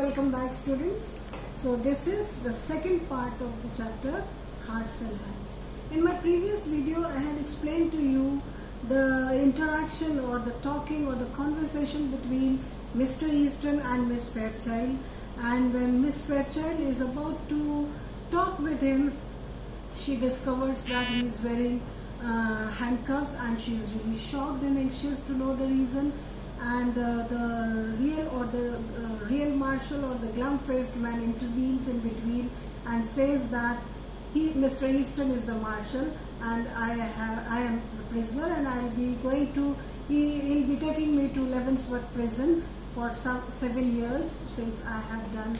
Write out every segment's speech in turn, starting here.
welcome back students. So this is the second part of the chapter Hearts and Hands. In my previous video I had explained to you the interaction or the talking or the conversation between Mr. Easton and Miss Fairchild, and when Miss Fairchild is about to talk with him, she discovers that he is wearing handcuffs and she is really shocked and anxious to know the reason. And the real marshal or the glum-faced man intervenes in between and says that Mr. Easton is the marshal and I am the prisoner, and he'll be taking me to Leavenworth prison for 7 years since I have done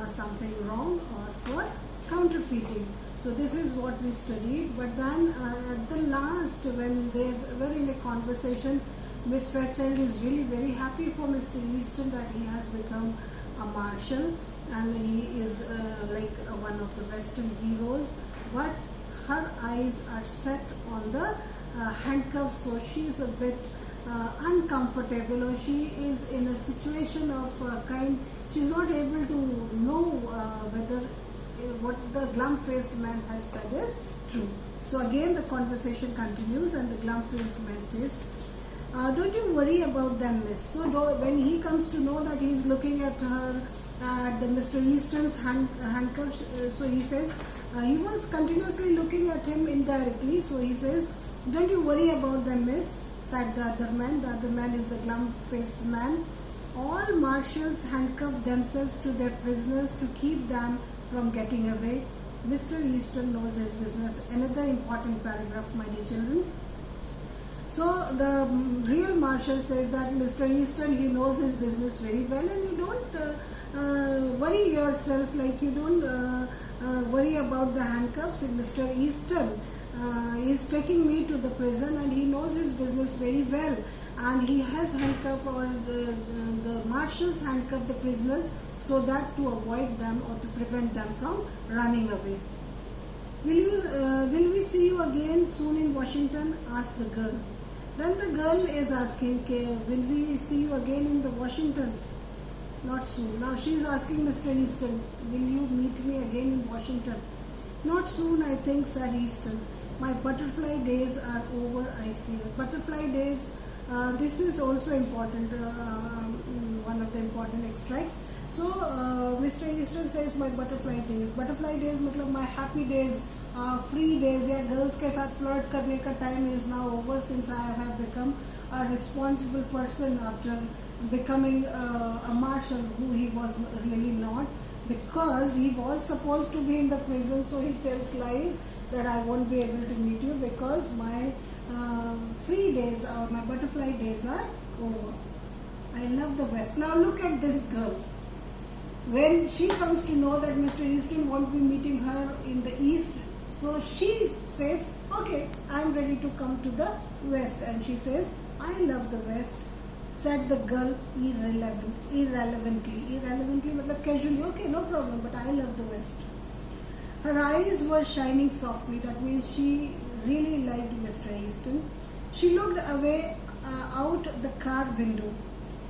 something wrong or for counterfeiting. So this is what we studied. But then at the last, when they were in a conversation, Miss Fairchild is really very happy for Mr. Easton that he has become a marshal and he is like one of the Western heroes, but her eyes are set on the handcuffs, so she is a bit uncomfortable, or she is in a situation of she's not able to know whether what the glum-faced man has said is true. So again the conversation continues and the glum-faced man says, don't you worry about them, miss. So when he comes to know that he is looking at her, at Mr. Easton's handcuffs, so he says, he was continuously looking at him indirectly, so he says, don't you worry about them, miss, said the other man. The other man is the glum-faced man. All marshals handcuff themselves to their prisoners to keep them from getting away. Mr. Easton knows his business. Another important paragraph, my dear children. So the real marshal says that Mr. Easton, he knows his business very well, and you don't worry yourself, like you don't worry about the handcuffs. Mr. Easton is taking me to the prison and he knows his business very well, and he has handcuffed, or the marshals handcuff the prisoners so that to avoid them or to prevent them from running away. Will we see you again soon in Washington? Asked the girl. Then the girl is asking, will we see you again in the Washington? Not soon. Now she is asking Mr. Easton, will you meet me again in Washington? Not soon, I think, said Easton. My butterfly days are over, I fear. Butterfly days, this is also important, one of the important extracts. So Mr. Easton says, my butterfly days. Butterfly days means my happy days, free days, yeah, girls के साथ flirt करने का time is now over, since I have become a responsible person after becoming a marshal, who he was really not, because he was supposed to be in the prison. So he tells lies that I won't be able to meet you because my free days or my butterfly days are over. I love the West. Now look at this girl. When she comes to know that Mr. Easton won't be meeting her in the East, so she says, okay, I'm ready to come to the West. And she says, I love the West, said the girl irrelevantly. Irrelevantly means casually, okay, no problem, but I love the West. Her eyes were shining softly. That means she really liked Mr. Easton. She looked away out the car window.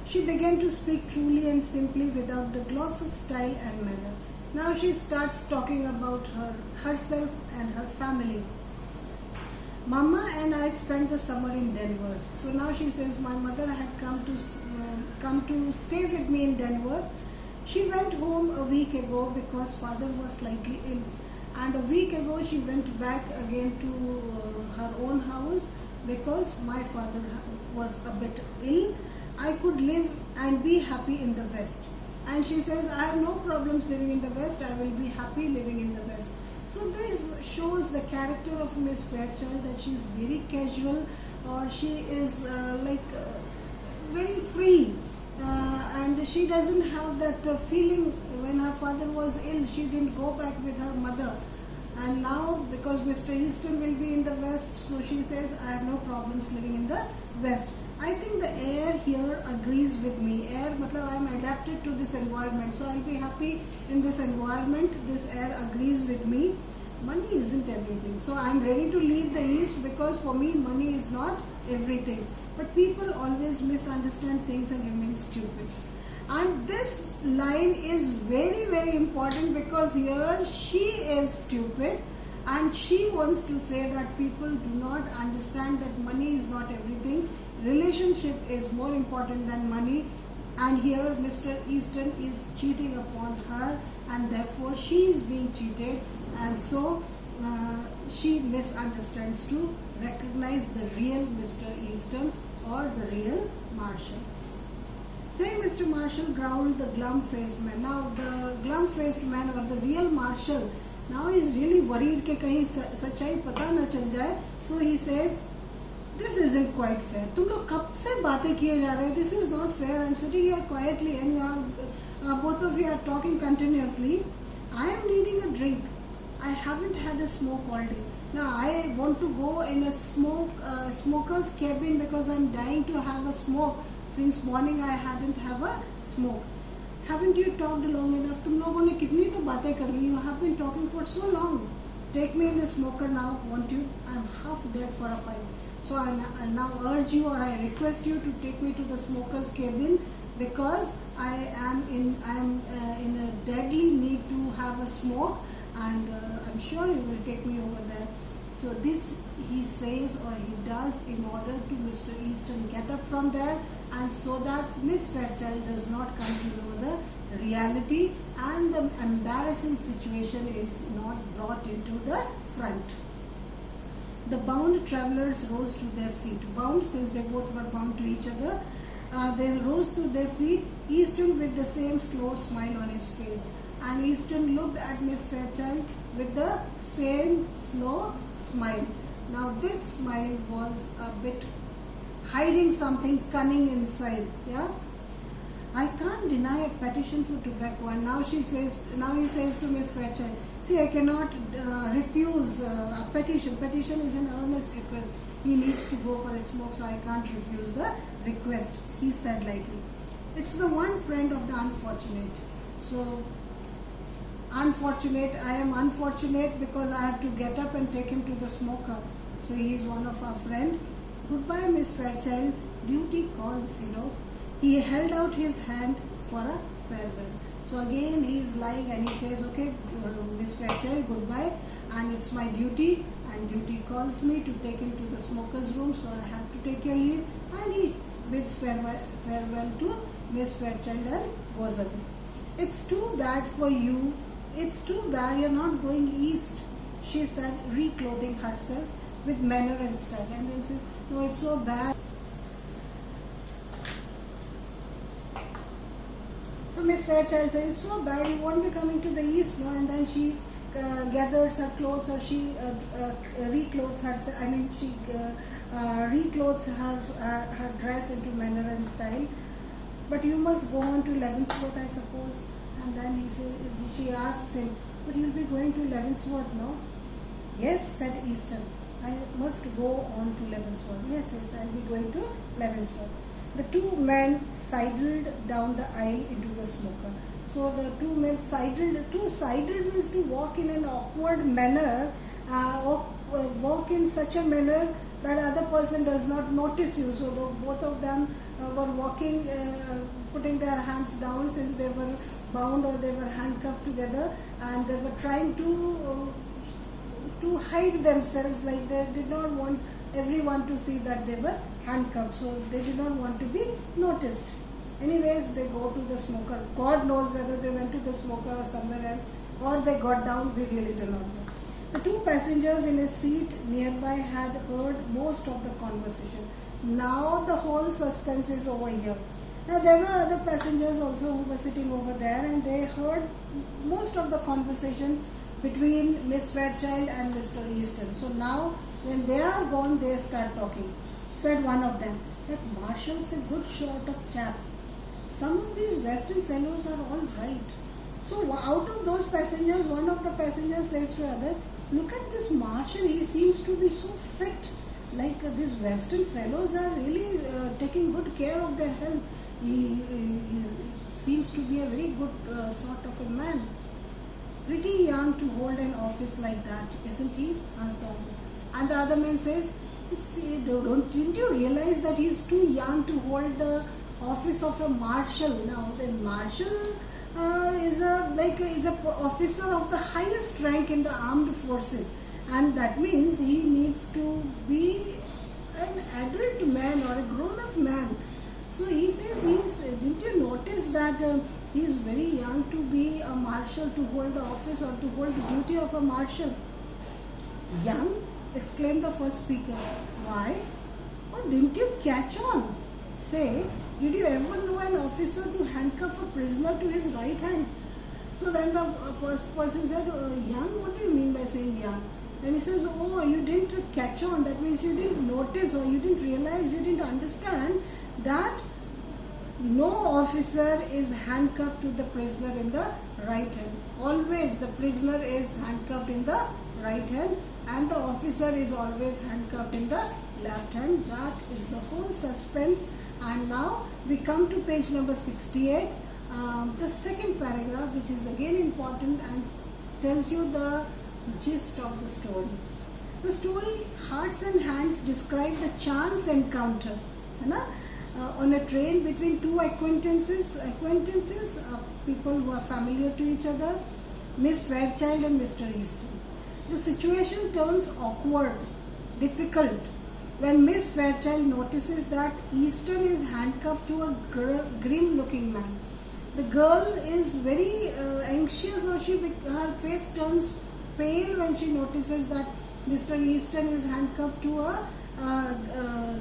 She began to speak truly and simply without the gloss of style and manner. Now she starts talking about herself and her family. Mama and I spent the summer in Denver. So now she says, my mother had come to stay with me in Denver. She went home a week ago because father was slightly ill. And a week ago she went back again to her own house because my father was a bit ill. I could live and be happy in the West. And she says, I have no problems living in the West. I will be happy living in the West. So this shows the character of Miss Fairchild, that she is very casual, or she is very free. And she doesn't have that feeling. When her father was ill, she didn't go back with her mother. And now, because Mr. Easton will be in the West, so she says, I have no problems living in the West. I think the air here agrees with me. Air, matlab I am adapted to this environment, so I'll be happy in this environment. This air agrees with me. Money isn't everything. So I'm ready to leave the East because for me, money is not everything. But people always misunderstand things and remain stupid. And this line is very, very important because here she is stupid and she wants to say that people do not understand that money is not everything. Relationship is more important than money. And here Mr. Easton is cheating upon her and therefore she is being cheated, and so she misunderstands to recognize the real Mr. Easton or the real Marshall. Say Mr. Marshall growled the glum-faced man. Now the glum-faced man or the real Marshall now is really worried कि कहीं सच्चाई पता न चल जाए. So he says, this isn't quite fair. तुम लोग कब से बातें किए जा रहे हो? This is not fair. I'm sitting here quietly and you are, both of you are talking continuously. I am needing a drink. I haven't had a smoke all day. Now I want to go in a smoker's cabin because I'm dying to have a smoke. Since morning I hadn't have a smoke. Haven't you talked long enough? तुम लोगों ने कितनी तो बातें कर ली. You have been talking for so long. Take me in the smoker now, won't you? I'm half dead for a pipe. So I now urge you or I request you to take me to the smoker's cabin because I am in a deadly need to have a smoke, and I'm sure you will take me over there. So this he says or he does in order to Mr. Easton get up from there, and so that Miss Fairchild does not come to know the reality and the embarrassing situation is not brought into the front. The bound travelers rose to their feet. Bound, since they both were bound to each other, they rose to their feet, Easton with the same slow smile on his face. And Easton looked at Miss Fairchild with the same slow smile. Now this smile was a bit hiding something cunning inside. Yeah, I can't deny a petition for tobacco. And now he says to Miss Fairchild, see, I cannot refuse a petition. Petition is an earnest request. He needs to go for a smoke, so I can't refuse the request. He said lightly. It's the one friend of the unfortunate. So, unfortunate, I am unfortunate because I have to get up and take him to the smoker. So he is one of our friend. Goodbye, Miss Fairchild. Duty calls, you know. He held out his hand for a farewell. So again he is lying and he says, okay, Miss Fairchild, goodbye, and it's my duty, and duty calls me to take him to the smoker's room, so I have to take your leave, and he bids farewell to Miss Fairchild and goes away. It's too bad for you. It's too bad you're not going east, she said, reclothing herself with manner and style. And then said, no, it's so bad. So Miss Fairchild said, it's so bad, you won't be coming to the east, no? And then she gathers her clothes, or she reclothes herself. I mean, she reclothes her dress into manner and style. But you must go on to Leavenworth, I suppose. And then she asks him, but you'll be going to Leavenworth, no? Yes, said Easton. I must go on to Leavenworth. Yes, I'll be going to Leavenworth. The two men sidled down the aisle into the smoker. So the two men sidled. To sidle means to walk in an awkward manner, or walk in such a manner that other person does not notice you. So both of them were walking, putting their hands down since they were bound or they were handcuffed together, and they were trying to hide themselves, like they did not want everyone to see that they were handcuffed, so they did not want to be noticed. Anyways, they go to the smoker. God knows whether they went to the smoker or somewhere else, or they got down, we really do not know. The two passengers in a seat nearby had heard most of the conversation. Now the whole suspense is over here. Now there were other passengers also who were sitting over there, and they heard most of the conversation between Miss Fairchild and Mr. Easton. So now when they are gone, they start talking. Said one of them, that Marshall's a good sort of chap. Some of these Western fellows are all right. So out of those passengers, one of the passengers says to other, look at this Marshall, he seems to be so fit. Like these Western fellows are really taking good care of their health. He seems to be a very good sort of a man. Pretty young to hold an office like that, isn't he? Asked the other. And the other man says, didn't you realize that he's too young to hold the office of a marshal. Now, the marshal is a officer of the highest rank in the armed forces, and that means he needs to be an adult man or a grown-up man. So he says, didn't you notice that he is very young to be a marshal, to hold the office or to hold the duty of a marshal? Young? Exclaimed the first speaker. Why? Oh, didn't you catch on? Say, did you ever know an officer to handcuff a prisoner to his right hand? So then the first person said, young? What do you mean by saying young? Then he says, oh, you didn't catch on. That means you didn't notice or you didn't realize, you didn't understand that no officer is handcuffed to the prisoner in the right hand. Always the prisoner is handcuffed in the right hand and the officer is always handcuffed in the left hand. That is the whole suspense. And now we come to page number 68, the second paragraph, which is again important and tells you the gist of the story. The story Hearts and Hands describe the chance encounter on a train between two acquaintances, people who are familiar to each other, Miss Fairchild and Mr. Easton. The situation turns awkward, difficult, when Miss Fairchild notices that Easton is handcuffed to a grim-looking man. The girl is very anxious, or her face turns pale when she notices that Mr. Easton is handcuffed to a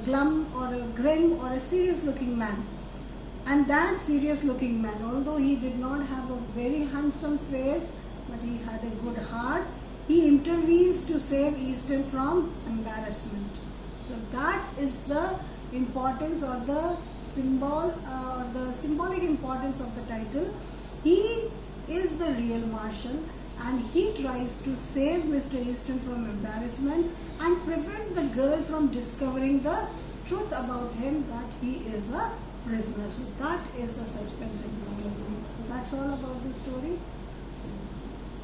glum or a grim or a serious looking man. And that serious looking man, although he did not have a very handsome face, but he had a good heart, he intervenes to save Easton from embarrassment. So that is the importance or the symbolic importance of the title. He is the real marshal and he tries to save Mr. Easton from embarrassment and prevent the girl from discovering the truth about him, that he is a prisoner. So that is the suspense in the story. So that's all about the story.